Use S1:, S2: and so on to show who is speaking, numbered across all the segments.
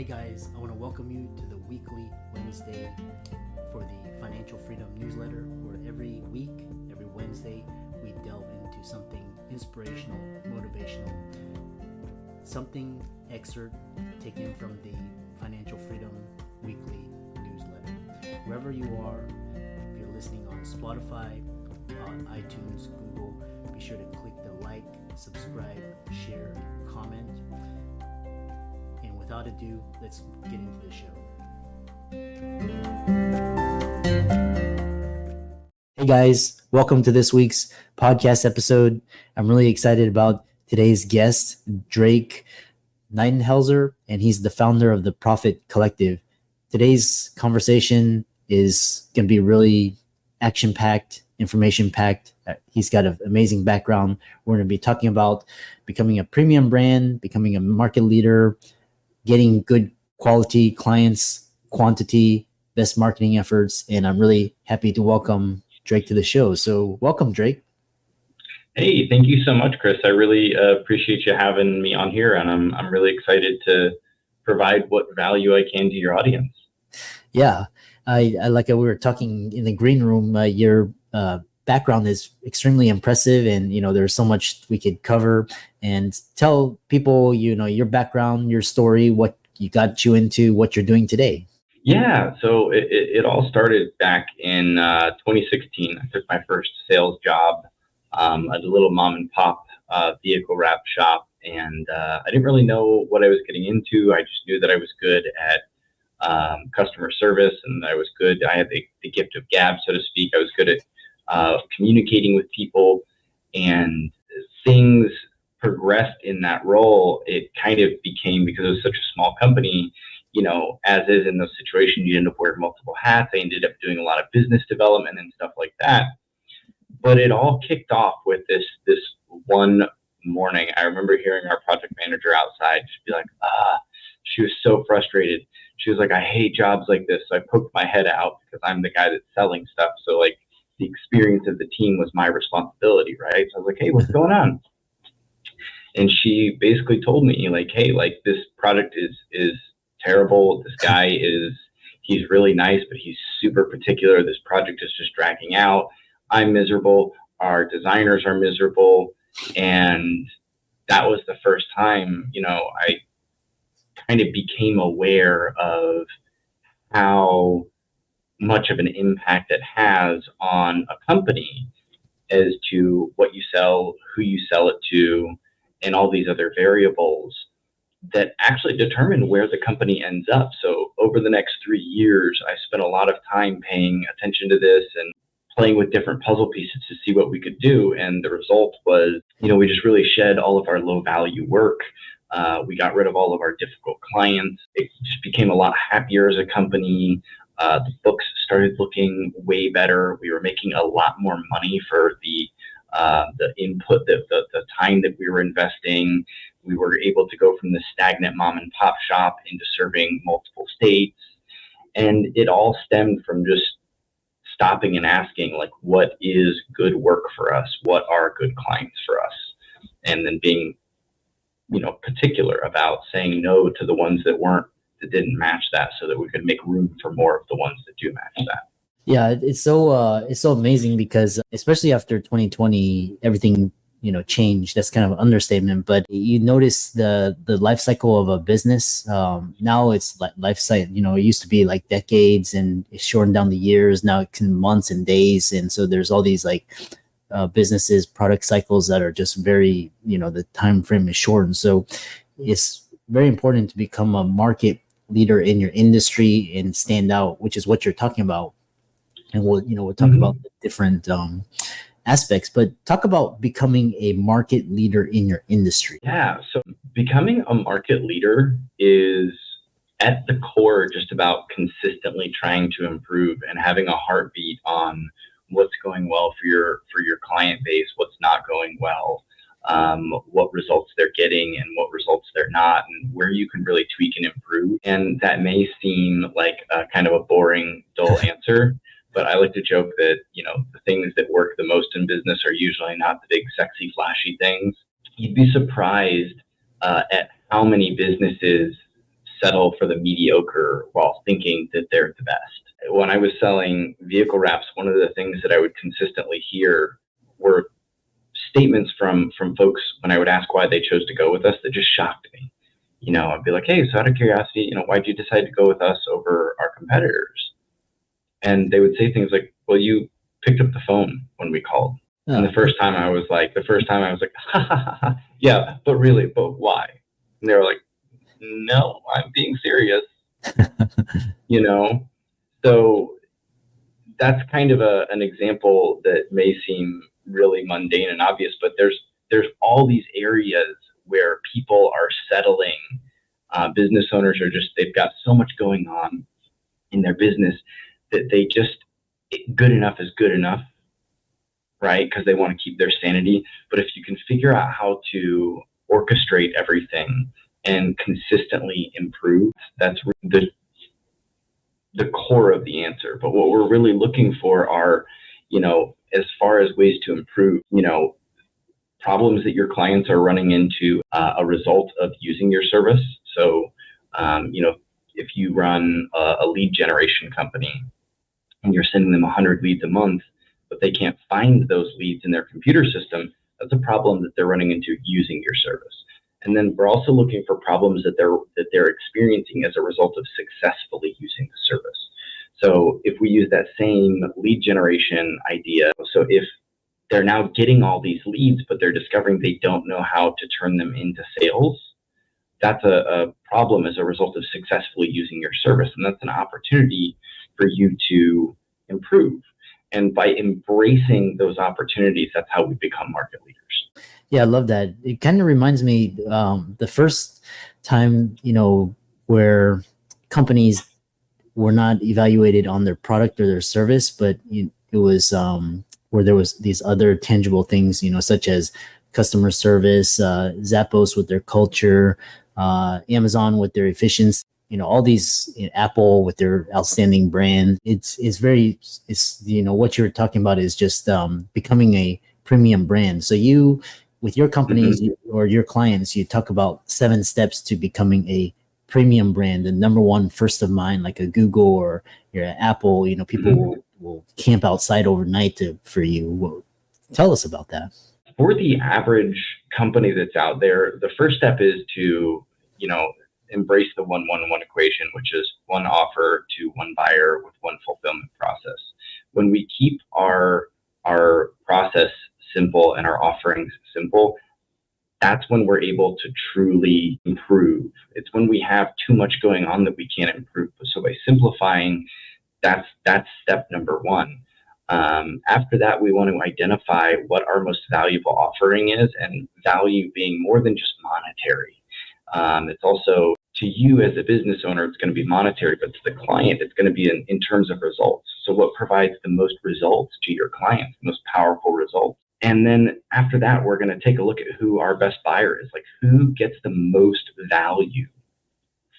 S1: Hey guys, I want to welcome you to the weekly Wednesday for the Financial Freedom newsletter, where every week, every Wednesday, we delve into something inspirational, motivational, something excerpt taken from the Financial Freedom weekly newsletter. Wherever you are, if you're listening on Spotify, on iTunes, Google, be sure to click the like, subscribe, share, comment. And without ado, let's get into the show. Hey guys, welcome to this week's podcast episode. I'm really excited about today's guest, Drake Nightenhelser, and he's the founder of the Profit Collective. Today's conversation is going to be really action-packed, information-packed. He's got an amazing background. We're going to be talking about becoming a premium brand, becoming a market leader, getting good quality clients, quantity, best marketing efforts, and I'm really happy to welcome Drake to the show. So welcome, Drake.
S2: Hey, thank you so much, Chris. I really appreciate you having me on here, and I'm really excited to provide what value I can to your audience.
S1: Yeah, I like we were talking in the green room. Your background is extremely impressive, and there's so much we could cover. And tell people your background, your story, what you got you into, what you're doing today.
S2: Yeah, so it all started back in 2016. I took my first sales job at a little mom and pop vehicle wrap shop, and I didn't really know what I was getting into. I just knew that I was good at customer service, and I was good. I had the gift of gab, so to speak. I was good at communicating with people, and things progressed in that role. It kind of became, because it was such a small company, as is in those situations, you end up wearing multiple hats. I ended up doing a lot of business development and stuff like that. But it all kicked off with this one morning. I remember hearing our project manager outside just be like, she was so frustrated. She was like, I hate jobs like this. So I poked my head out because I'm the guy that's selling stuff. So like the experience of the team was my responsibility, right? So I was like, hey, what's going on? And she basically told me like, hey, like this product is terrible. This guy he's really nice, but he's super particular. This project is just dragging out. I'm miserable. Our designers are miserable. And that was the first time, I kind of became aware of how much of an impact it has on a company as to what you sell, who you sell it to, and all these other variables that actually determine where the company ends up. So over the next 3 years, I spent a lot of time paying attention to this and playing with different puzzle pieces to see what we could do. And the result was, we just really shed all of our low value work. We got rid of all of our difficult clients. It just became a lot happier as a company. The books started looking way better. We were making a lot more money for the input, the time that we were investing. We were able to go from the stagnant mom and pop shop into serving multiple states. And it all stemmed from just stopping and asking, like, what is good work for us? What are good clients for us? And then being, particular about saying no to the ones that didn't match that, so that we could make room for more of the ones that do match that.
S1: Yeah, it's so amazing because especially after 2020, everything changed. That's kind of an understatement, but you notice the life cycle of a business. Now it's like life cycle. It used to be like decades, and it's shortened down the years. Now it's in months and days, and so there's all these like businesses, product cycles that are just very the time frame is shortened. So it's very important to become a market leader in your industry and stand out, which is what you're talking about. And we'll talk about the different aspects, but talk about becoming a market leader in your industry.
S2: Yeah. So becoming a market leader is at the core just about consistently trying to improve and having a heartbeat on what's going well for your client base, what's not going well, what results they're getting and what results they're not, and where you can really tweak and improve. And that may seem like a kind of a boring, dull answer, but I like to joke that, the things that work the most in business are usually not the big, sexy, flashy things. You'd be surprised at how many businesses settle for the mediocre while thinking that they're the best. When I was selling vehicle wraps, one of the things that I would consistently hear were statements from folks when I would ask why they chose to go with us that just shocked me. I'd be like, hey, so out of curiosity, why'd you decide to go with us over our competitors? And they would say things like, well, you picked up the phone when we called. Oh. And the first time I was like, ha, ha, ha, yeah, but why? And they were like, no, I'm being serious. So that's kind of an example that may seem really mundane and obvious, but there's all these areas where people are settling. Business owners they've got so much going on in their business that good enough is good enough, right? Because they want to keep their sanity. But if you can figure out how to orchestrate everything and consistently improve, that's the core of the answer. But what we're really looking for are, as far as ways to improve, problems that your clients are running into a result of using your service. So, if you run a lead generation company and you're sending them 100 leads a month, but they can't find those leads in their computer system, that's a problem that they're running into using your service. And then we're also looking for problems that they're experiencing as a result of successfully using the service. So if we use that same lead generation idea, so if they're now getting all these leads, but they're discovering they don't know how to turn them into sales, that's a problem as a result of successfully using your service. And that's an opportunity for you to improve. And by embracing those opportunities, that's how we become market leaders.
S1: Yeah, I love that. It kind of reminds me the first time, where companies were not evaluated on their product or their service, but it was where there was these other tangible things, such as customer service, Zappos with their culture, Amazon with their efficiency, all these, Apple with their outstanding brand. It's what you're talking about is just becoming a premium brand. So you, with your companies or your clients, you talk about 7 steps to becoming a premium brand, the number one, first of mind, like a Google or your Apple. People will camp outside overnight for you. Well, tell us about that.
S2: For the average company that's out there, the first step is to, embrace the 1-1-1 equation, which is 1 offer to 1 buyer with 1 fulfillment process. When we keep our process simple and our offerings simple, that's when we're able to truly improve. It's when we have too much going on that we can't improve. So by simplifying, that's step number 1. After that, we want to identify what our most valuable offering is, and value being more than just monetary. It's also, to you as a business owner, it's going to be monetary, but to the client, it's going to be in terms of results. So what provides the most results to your clients, the most powerful results? And then after that, we're going to take a look at who our best buyer is, like who gets the most value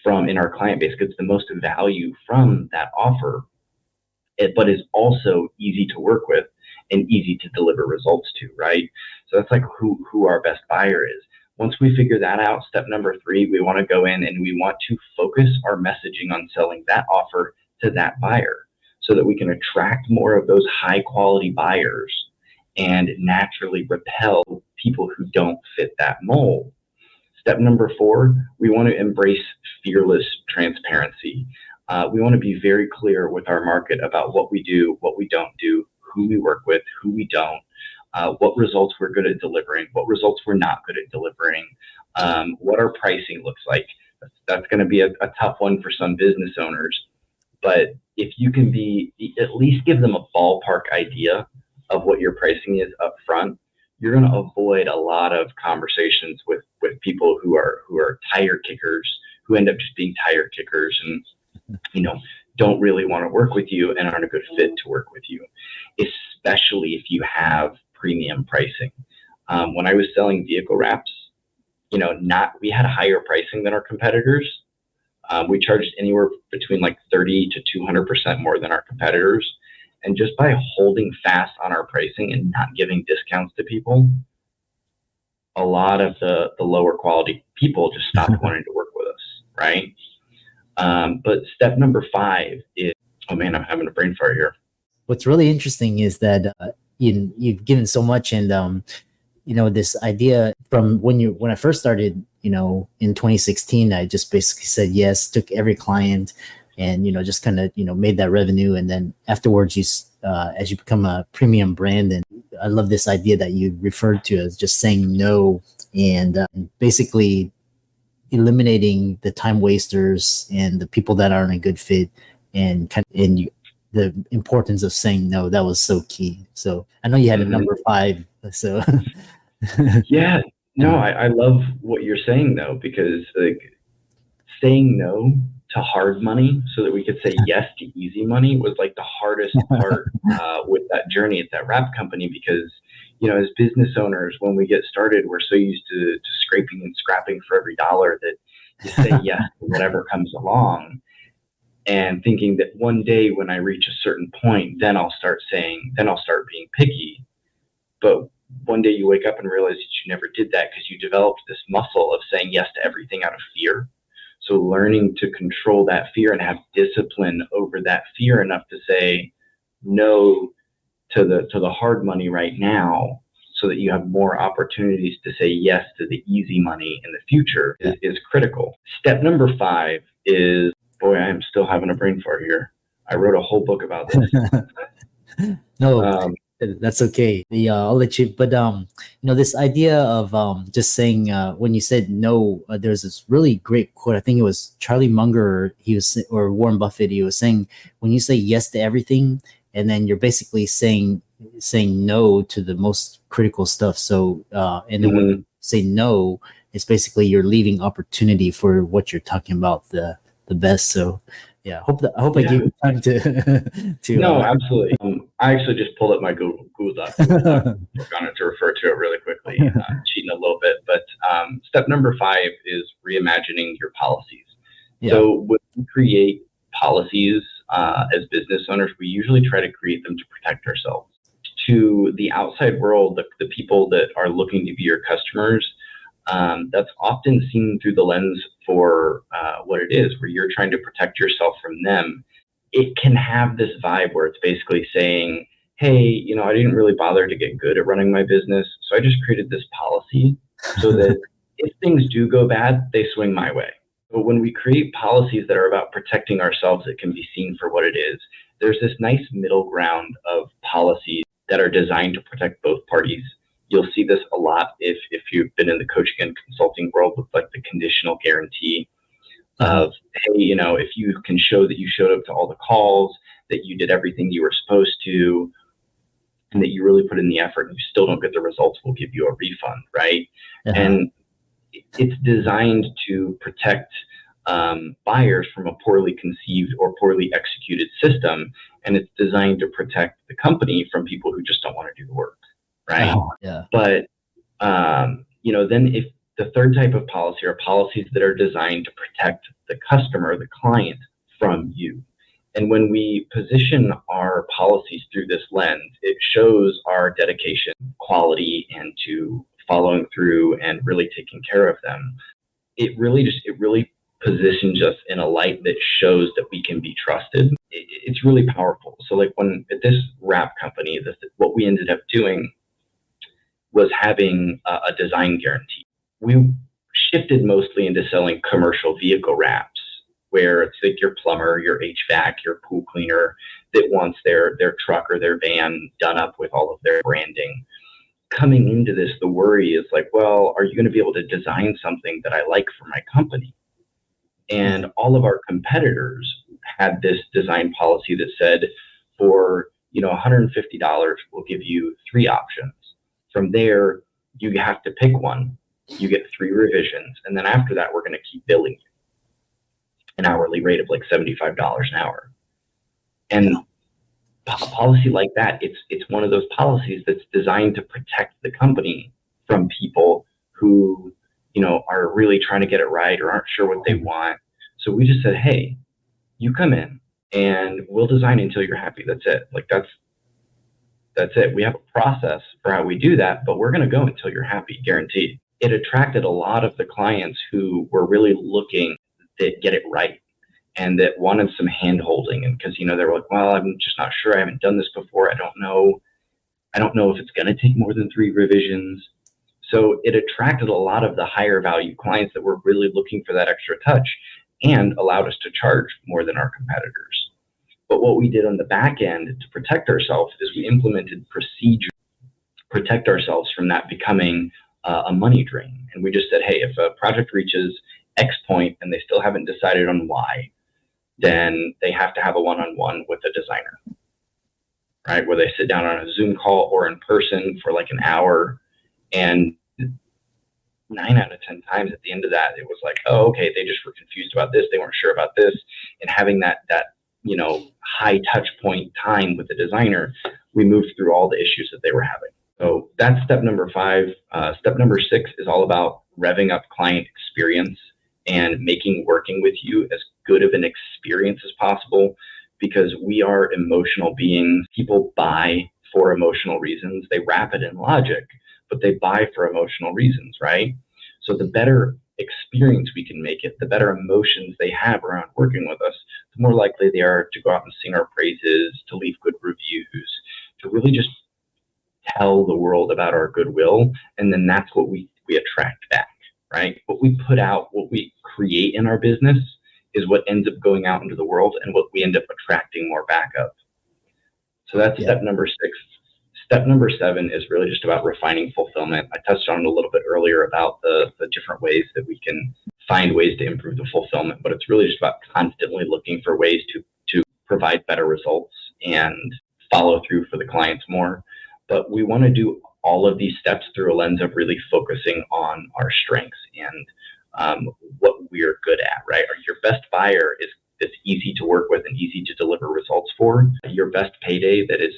S2: in our client base, gets the most value from that offer, but is also easy to work with and easy to deliver results to, right? So that's like who our best buyer is. Once we figure that out, step number 3, we want to go in and we want to focus our messaging on selling that offer to that buyer so that we can attract more of those high quality buyers and naturally repel people who don't fit that mold. Step number 4, we want to embrace fearless transparency. We want to be very clear with our market about what we do, what we don't do, who we work with, who we don't, what results we're good at delivering, what results we're not good at delivering, what our pricing looks like. That's going to be a tough one for some business owners. But if you can at least give them a ballpark idea of what your pricing is up front, you're going to avoid a lot of conversations with people who are tire kickers, who end up just being tire kickers and don't really want to work with you and aren't a good fit to work with you, especially if you have premium pricing. When I was selling vehicle wraps, we had higher pricing than our competitors. We charged anywhere between like 30 to 200% more than our competitors. And just by holding fast on our pricing and not giving discounts to people, a lot of the lower quality people just stopped wanting to work with us, right? But step number 5 is, oh man, I'm having a brain fart here.
S1: What's really interesting is that you've given so much, and this idea from when I first started, in 2016, I just basically said yes, took every client, and just kind of made that revenue, and then afterwards, as you become a premium brand, and I love this idea that you referred to as just saying no, and basically eliminating the time wasters and the people that aren't a good fit, and the importance of saying no. That was so key. So I know you had a number 5. So
S2: yeah, no, I love what you're saying though, because like saying no to hard money so that we could say yes to easy money was like the hardest part with that journey at that wrap company, because as business owners, when we get started, we're so used to scraping and scrapping for every dollar that you say yes to whatever comes along, and thinking that one day when I reach a certain point, then I'll start being picky. But one day you wake up and realize that you never did that, because you developed this muscle of saying yes to everything out of fear. So learning to control that fear and have discipline over that fear enough to say no to the hard money right now, so that you have more opportunities to say yes to the easy money in the future is critical. Step number 5 is, boy, I am still having a brain fart here. I wrote a whole book about this.
S1: No, that's okay. I'll let you. But this idea of just saying when you said no, there's this really great quote. I think it was Charlie Munger. Or Warren Buffett. He was saying, when you say yes to everything, and then you're basically saying no to the most critical stuff. So and then when you say no, it's basically you're leaving opportunity for what you're talking about the best. So yeah, I hope I gave you time to
S2: no, absolutely. I actually just pulled up my Google Doc on it to refer to it really quickly, cheating a little bit. But step number 5 is reimagining your policies. Yeah. So when we create policies as business owners, we usually try to create them to protect ourselves. To the outside world, the people that are looking to be your customers, that's often seen through the lens for what it is, where you're trying to protect yourself from them. It can have this vibe where it's basically saying, hey, I didn't really bother to get good at running my business, so I just created this policy so that if things do go bad, they swing my way. But when we create policies that are about protecting ourselves, it can be seen for what it is. There's this nice middle ground of policies that are designed to protect both parties. You'll see this a lot if you've been in the coaching and consulting world, with like the conditional guarantee of, hey, if you can show that you showed up to all the calls, that you did everything you were supposed to, and that you really put in the effort, and you still don't get the results, we'll give you a refund, right? And it's designed to protect buyers from a poorly conceived or poorly executed system, and it's designed to protect the company from people who just don't want to do the work. Right. But, then if the third type of policy are policies that are designed to protect the customer, the client, from you. And when we position our policies through this lens, it shows our dedication, quality, and to following through and really taking care of them. It really positions us in a light that shows that we can be trusted. It's really powerful. So like when at this wrap company, what we ended up doing was having a design guarantee. We shifted mostly into selling commercial vehicle wraps, where it's like your plumber, your HVAC, your pool cleaner that wants their truck or their van done up with all of their branding. Coming into this, the worry is like, well, are you going to be able to design something that I like for my company? And all of our competitors had this design policy that said, for $150, we'll give you 3 options. From there, you have to pick one. You get 3 revisions, and then after that, we're going to keep billing you an hourly rate of like $75 an hour. And a policy like that, it's one of those policies that's designed to protect the company from people who are really trying to get it right or aren't sure what they want. So we just said, hey, you come in and we'll design until you're happy. That's it. Like that's it. We have a process for how we do that, but we're going to go until you're happy, guaranteed. It attracted a lot of the clients who were really looking to get it right. and that wanted some hand holding. And because, they were like, well, I'm just not sure. I haven't done this before. I don't know if it's going to take more than 3 revisions. So it attracted a lot of the higher value clients that were really looking for that extra touch and allowed us to charge more than our competitors. But what we did on the back end to protect ourselves is we implemented procedures to protect ourselves from that becoming a money drain. And we just said, hey, if a project reaches X point and they still haven't decided on Y, then they have to have a one-on-one with a designer, right? Where they sit down on a Zoom call or in person for like an hour. And 9 out of 10 times at the end of that, it was like, oh, okay, they just were confused about this. They weren't sure about this. And having that high touch point time with the designer, we moved through all the issues that they were having. So that's step number 5. Step number 6 is all about revving up client experience and making working with you as good of an experience as possible, because we are emotional beings. People buy for emotional reasons. They wrap it in logic, but they buy for emotional reasons, right? So the better experience we can make it, the better emotions they have around working with us, the more likely they are to go out and sing our praises, to leave good reviews, to really just tell the world about our goodwill. And then that's what we attract back, right? What we put out, what we create in our business is what ends up going out into the world and what we end up attracting more back of. So that's step number 6. Step number 7 is really just about refining fulfillment. I touched on it a little bit earlier about the different ways that we can find ways to improve the fulfillment, but it's really just about constantly looking for ways to provide better results and follow through for the clients more. But we want to do all of these steps through a lens of really focusing on our strengths and what we're good at, right? Your best buyer is easy to work with and easy to deliver results for. Your best payday that is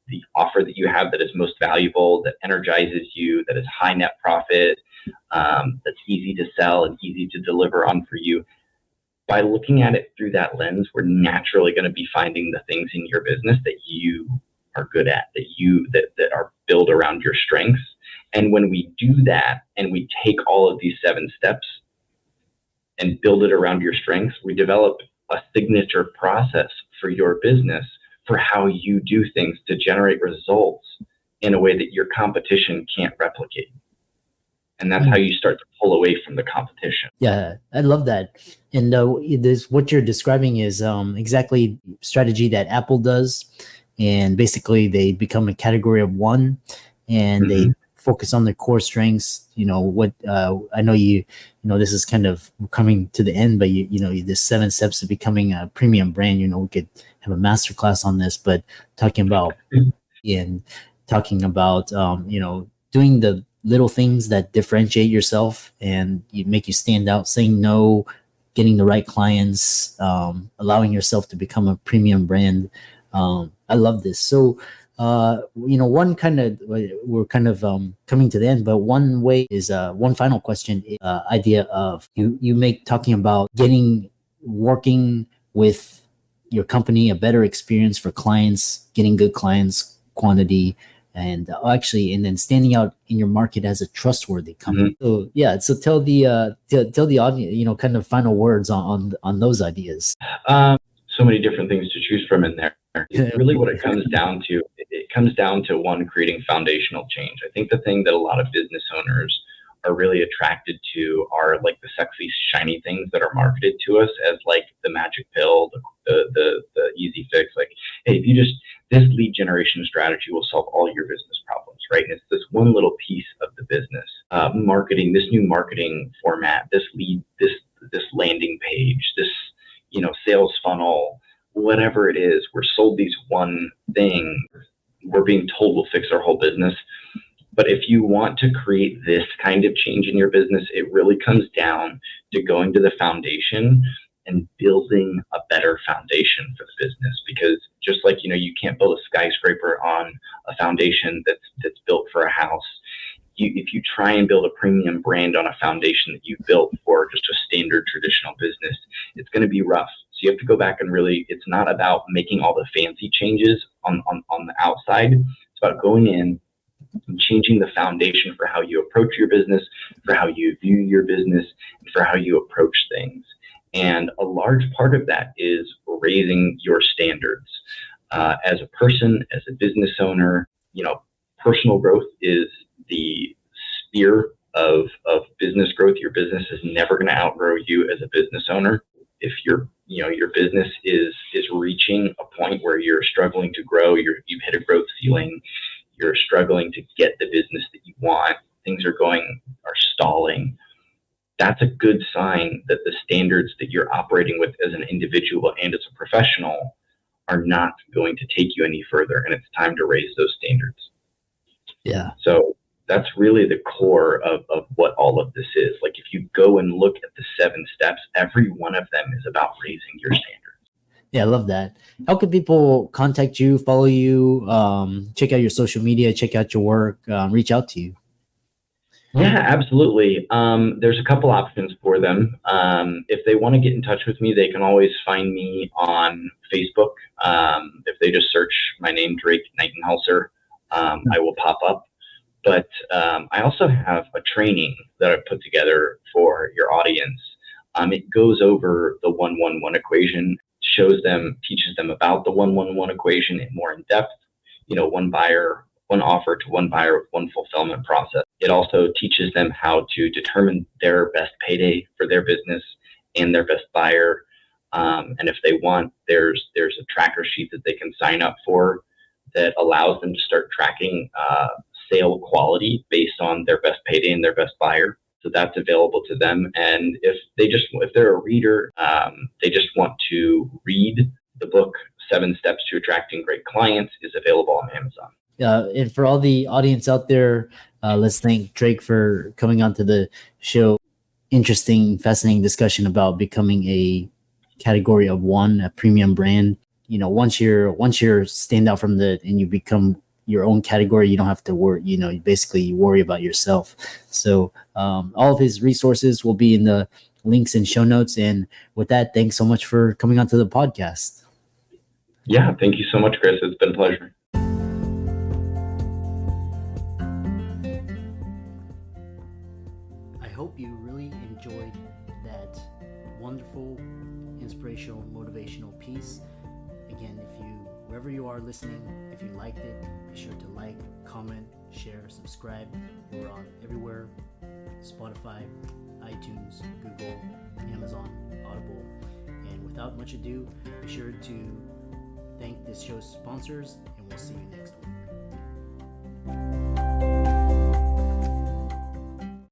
S2: the offer that you have that is most valuable, that energizes you, that is high net profit, that's easy to sell and easy to deliver on for you. By looking at it through that lens, we're naturally going to be finding the things in your business that you are good at, that are built around your strengths. And when we do that and we take all of these 7 steps and build it around your strengths, we develop a signature process for your business for how you do things to generate results in a way that your competition can't replicate. And that's how you start to pull away from the competition.
S1: Yeah, I love that. And what you're describing is exactly strategy that Apple does. And basically they become a category of one, and they focus on their core strengths. I know this is kind of coming to the end, but there's 7 steps to becoming a premium brand. We could have a masterclass on this, but talking about doing the little things that differentiate yourself and make you stand out, saying no, getting the right clients, allowing yourself to become a premium brand. I love this. So, one kind of, we're kind of coming to the end, but one way is one final question, idea of you make talking about working with your company, a better experience for clients, getting good clients, quantity, and then standing out in your market as a trustworthy company. So so tell the audience, kind of final words on those ideas.
S2: So many different things to choose from in there. Really what it comes down to, one, creating foundational change. I think the thing that a lot of business owners are really attracted to are like the sexy, shiny things that are marketed to us as like the magic pill, the easy fix. Like, hey, this lead generation strategy will solve all your business problems, right? And it's this one little piece of the business. Marketing, this new marketing format, this landing page, this sales funnel, whatever it is, we're sold these one thing. We're being told we'll fix our whole business. But if you want to create this kind of change in your business, it really comes down to going to the foundation and building a better foundation for the business. Because just like, you can't build a skyscraper on a foundation that's built for a house. If you try and build a premium brand on a foundation that you built for just a standard traditional business, it's going to be rough. So you have to go back and really, it's not about making all the fancy changes on the outside. It's about going in and changing the foundation for how you approach your business, for how you view your business, and for how you approach things. And a large part of that is raising your standards as a person, as a business owner. Personal growth is the spear of business growth. Your business is never going to outgrow you as a business owner. If your business is reaching a point where you're struggling to grow, you've hit a growth ceiling, you're struggling to get the business that you want, things are stalling, that's a good sign that the standards that you're operating with as an individual and as a professional are not going to take you any further, and it's time to raise those standards.
S1: Yeah.
S2: So that's really the core of what all of this is. Like, if you go and look at the 7 steps, every one of them is about raising your standards.
S1: Yeah, I love that. How can people contact you, follow you, check out your social media, check out your work, reach out to you?
S2: Yeah, absolutely. There's a couple options for them. If they want to get in touch with me, they can always find me on Facebook. If they just search my name, Drake Nightenhelser, I will pop up. But I also have a training that I've put together for your audience. It goes over the 1-1-1 equation, teaches them about the 1-1-1 equation more in depth. One buyer, one offer to one buyer with one fulfillment process. It also teaches them how to determine their best payday for their business and their best buyer. And if they want, there's a tracker sheet that they can sign up for that allows them to start tracking sale quality based on their best payday and their best buyer. So that's available to them. And if they're a reader, they just want to read the book, 7 Steps to Attracting Great Clients, is available on Amazon.
S1: And for all the audience out there, let's thank Drake for coming onto the show. Interesting, fascinating discussion about becoming a category of one, a premium brand. Once you're stand out from and you become your own category, you don't have to worry. You basically worry about yourself. So all of his resources will be in the links and show notes. And with that, thanks so much for coming onto the podcast.
S2: Yeah, thank you so much, Chris. It's been a pleasure.
S1: I hope you really enjoyed that wonderful, inspirational, motivational piece. Again, wherever you are listening, if you liked it, be sure to like, comment, share, subscribe. We're on everywhere: Spotify, iTunes, Google, Amazon, Audible. And without much ado, be sure to thank this show's sponsors, and we'll see you next week.